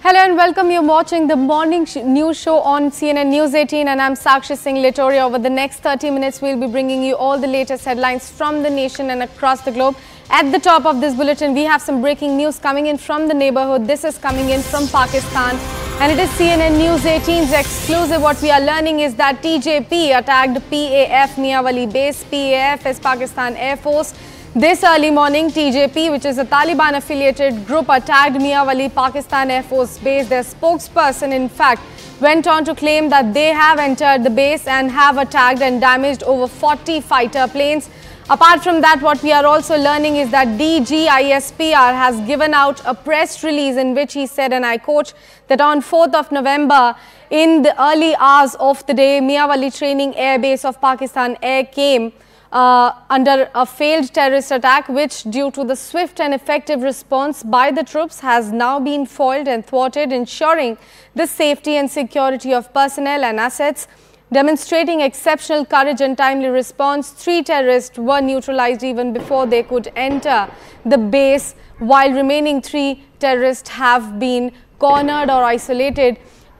Hello and welcome. You're watching the morning news show on CNN News 18 and I'm Sakshi Singh Litoria. Over the next 30 minutes, we'll be bringing you all the latest headlines from the nation and across the globe. At the top of this bulletin, we have some breaking news coming in from the neighborhood. This is coming in from Pakistan and it is CNN News 18's exclusive. What we are learning is that TJP attacked PAF Mianwali Base. PAF is Pakistan Air Force. This early morning, TJP, which is a Taliban-affiliated group, attacked Mianwali Pakistan Air Force Base. Their spokesperson, in fact, went on to claim that they have entered the base and have attacked and damaged over 40 fighter planes. Apart from that, what we are also learning is that DGISPR has given out a press release in which he said, and I quote, that on 4th of November, in the early hours of the day, Mianwali Training Air Base of Pakistan Air came under a failed terrorist attack, which due to the swift and effective response by the troops has now been foiled and thwarted, ensuring the safety and security of personnel and assets. Demonstrating exceptional courage and timely response, 3 terrorists were neutralized even before they could enter the base, while remaining 3 terrorists have been cornered or isolated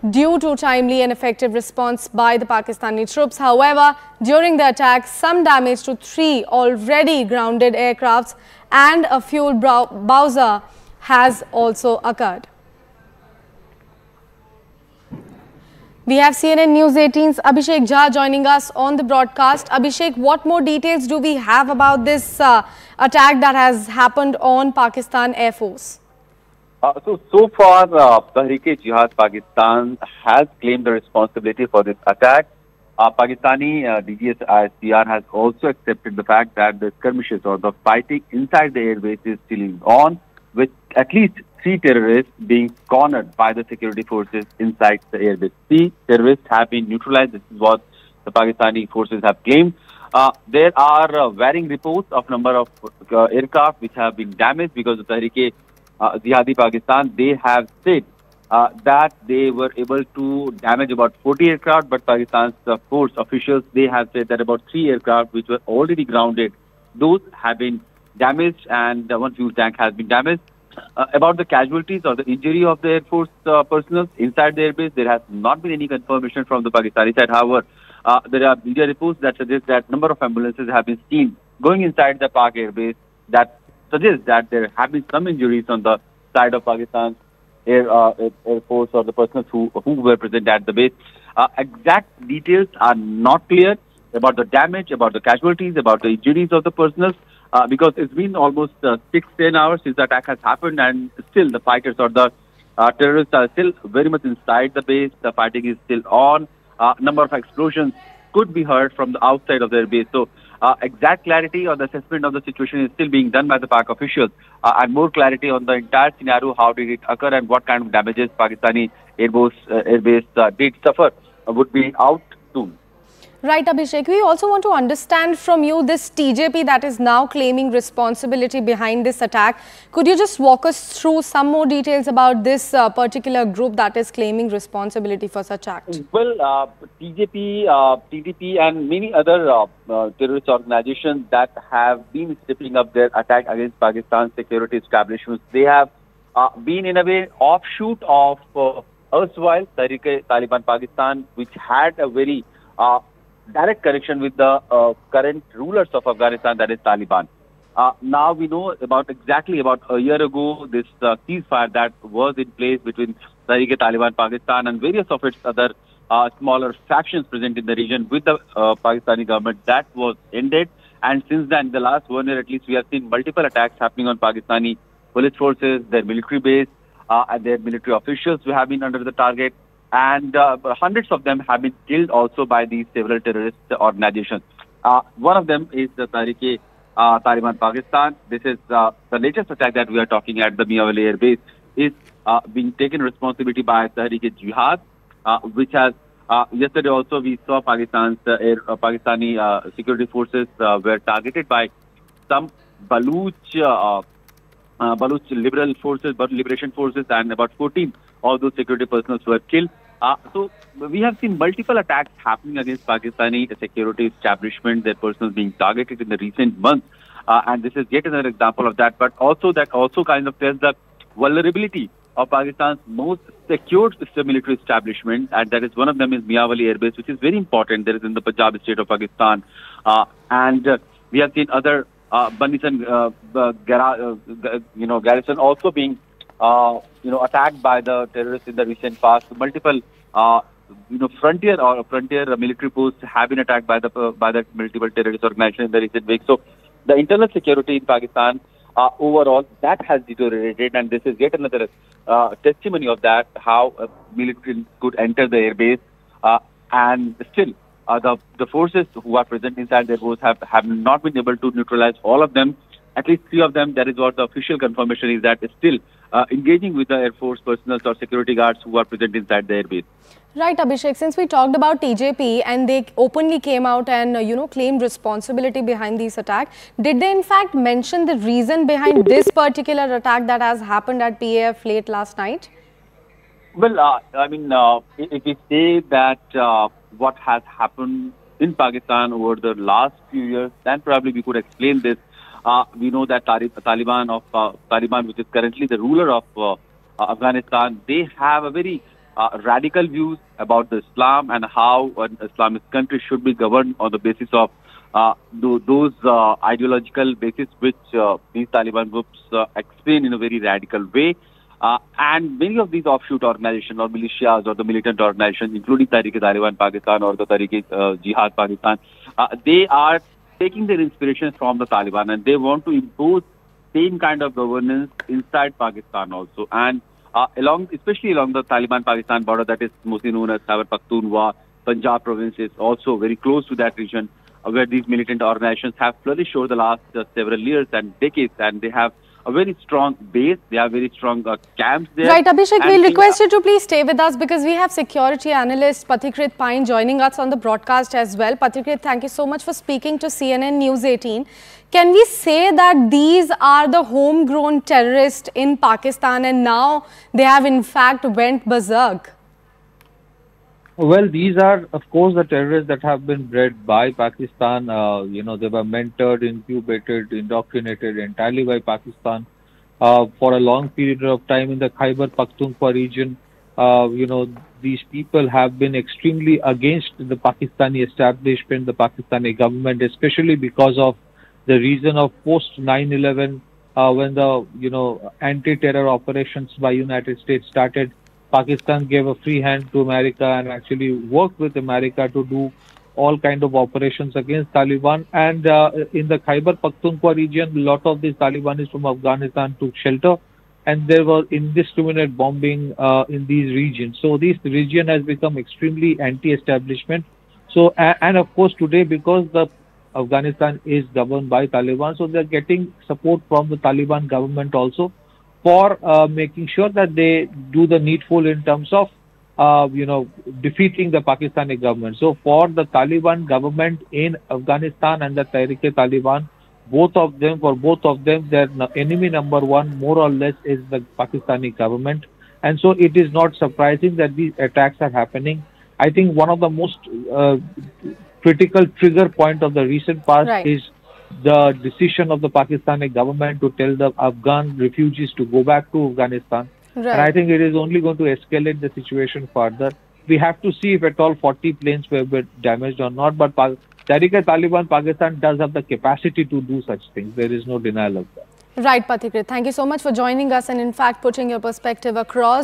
due to timely and effective response by the Pakistani troops. However, during the attack, some damage to 3 already grounded aircrafts and a fuel bowser has also occurred. We have CNN News 18's Abhishek Jha joining us on the broadcast. Abhishek, what more details do we have about this attack that has happened on Pakistan Air Force? So far, Tehreek-e-Jihad Pakistan has claimed the responsibility for this attack. Pakistani DGISPR has also accepted the fact that the skirmishes or the fighting inside the airbase is still on, with at least 3 terrorists being cornered by the security forces inside the airbase. 3 terrorists have been neutralized. This is what the Pakistani forces have claimed. There are varying reports of number of aircraft which have been damaged because of Jihadi Pakistan. They have said that they were able to damage about 40 aircraft, but Pakistan's force officials, they have said that about 3 aircraft which were already grounded, those have been damaged, and one fuel tank has been damaged. About the casualties or the injury of the Air Force personnel inside the airbase, there has not been any confirmation from the Pakistani side. However, there are media reports that suggest that number of ambulances have been seen going inside the Pak airbase that suggests that there have been some injuries on the side of Pakistan's Air Force or the personnel who were present at the base. Exact details are not clear about the damage, about the casualties, about the injuries of the personnel, because it's been almost 6-10 hours since the attack has happened, and still the fighters or the terrorists are still very much inside the base. The fighting is still on. Number of explosions could be heard from the outside of their base. So exact clarity on the assessment of the situation is still being done by the Pak officials, and more clarity on the entire scenario, how did it occur and what kind of damages Pakistani airbase did suffer, would be out soon. Right, Abhishek. We also want to understand from you this TJP that is now claiming responsibility behind this attack. Could you just walk us through some more details about this particular group that is claiming responsibility for such act? Well, TJP, TTP and many other terrorist organizations that have been stepping up their attack against Pakistan's security establishments, they have been in a way offshoot of erstwhile Taliban Pakistan, which had a very direct connection with the current rulers of Afghanistan, that is Taliban. Now we know exactly about a year ago, this ceasefire that was in place between Taliban Pakistan and various of its other smaller factions present in the region with the Pakistani government, that was ended. And since then, the last 1 year at least, we have seen multiple attacks happening on Pakistani police forces, their military base, and their military officials who have been under the target. And hundreds of them have been killed also by these several terrorist organizations. One of them is the Taliban Pakistan. This is the latest attack that we are talking at the Mianwali Air Base is being taken responsibility by Tehreek-e-Jihad, which has yesterday also we saw Pakistani security forces were targeted by some Baluch liberal forces, liberation forces, and about 14 of those security personnel were killed. So we have seen multiple attacks happening against Pakistani security establishment, their personnel being targeted in the recent months. And this is yet another example of that. But also that also kind of tells the vulnerability of Pakistan's most secured military establishment, and that is one of them is Mianwali Air Base, which is very important. That is in the Punjab state of Pakistan, and we have seen other Banisan, garrison also being attacked by the terrorists in the recent past. Multiple frontier military posts have been attacked by the multiple terrorist organizations in the recent week. So the internal security in Pakistan overall that has deteriorated, and this is yet another testimony of that, how military could enter the airbase and still the forces who are present inside the airbase have not been able to neutralize all of them. At least 3 of them, that is what the official confirmation is, that is still engaging with the Air Force personnel or security guards who are present inside the airbase. Right, Abhishek, since we talked about TJP and they openly came out and, claimed responsibility behind this attack, did they in fact mention the reason behind this particular attack that has happened at PAF late last night? Well, if we say that what has happened in Pakistan over the last few years, then probably we could explain this. We know that Taliban, which is currently the ruler of Afghanistan, they have a very radical views about the Islam and how an Islamic country should be governed on the basis of those ideological basis which these Taliban groups explain in a very radical way. And many of these offshoot organizations or militias or the militant organizations, including Tehreek-e-Taliban Pakistan or the Tehreek-e-Jihad Pakistan, they are taking their inspiration from the Taliban, and they want to impose same kind of governance inside Pakistan also. And especially along the Taliban-Pakistan border, that is mostly known as Khyber Pakhtunkhwa, Punjab province is also very close to that region, where these militant organizations have flourished over the last several years and decades, and they have a very strong base. They have very strong camps there. Right, Abhishek, we'll request you to please stay with us because we have security analyst Pathikrit Payne joining us on the broadcast as well. Pathikrit, thank you so much for speaking to CNN News 18. Can we say that these are the homegrown terrorists in Pakistan and now they have in fact went berserk? Well, these are, of course, the terrorists that have been bred by Pakistan. They were mentored, incubated, indoctrinated entirely by Pakistan for a long period of time in the Khyber Pakhtunkhwa region. These people have been extremely against the Pakistani establishment, the Pakistani government, especially because of the reason of post 9/11, when the anti-terror operations by United States started. Pakistan gave a free hand to America and actually worked with America to do all kind of operations against Taliban. And in the Khyber Pakhtunkhwa region, a lot of these Talibanis from Afghanistan took shelter, and there was indiscriminate bombing in these regions. So this region has become extremely anti-establishment. So and of course today, because the Afghanistan is governed by Taliban, so they're getting support from the Taliban government also for making sure that they do the needful in terms of defeating the Pakistani government. So for the Taliban government in Afghanistan and the Tehreek-e-Taliban, both of them, their enemy number one more or less is the Pakistani government. And so it is not surprising that these attacks are happening. I think one of the most critical trigger point of the recent past is the decision of the Pakistani government to tell the Afghan refugees to go back to Afghanistan. And I think it is only going to escalate the situation further. We have to see if at all 40 planes were damaged or not. But Tehreek-e-Taliban Pakistan does have the capacity to do such things. There is no denial of that. Right, Pathikrit. Thank you so much for joining us and in fact putting your perspective across.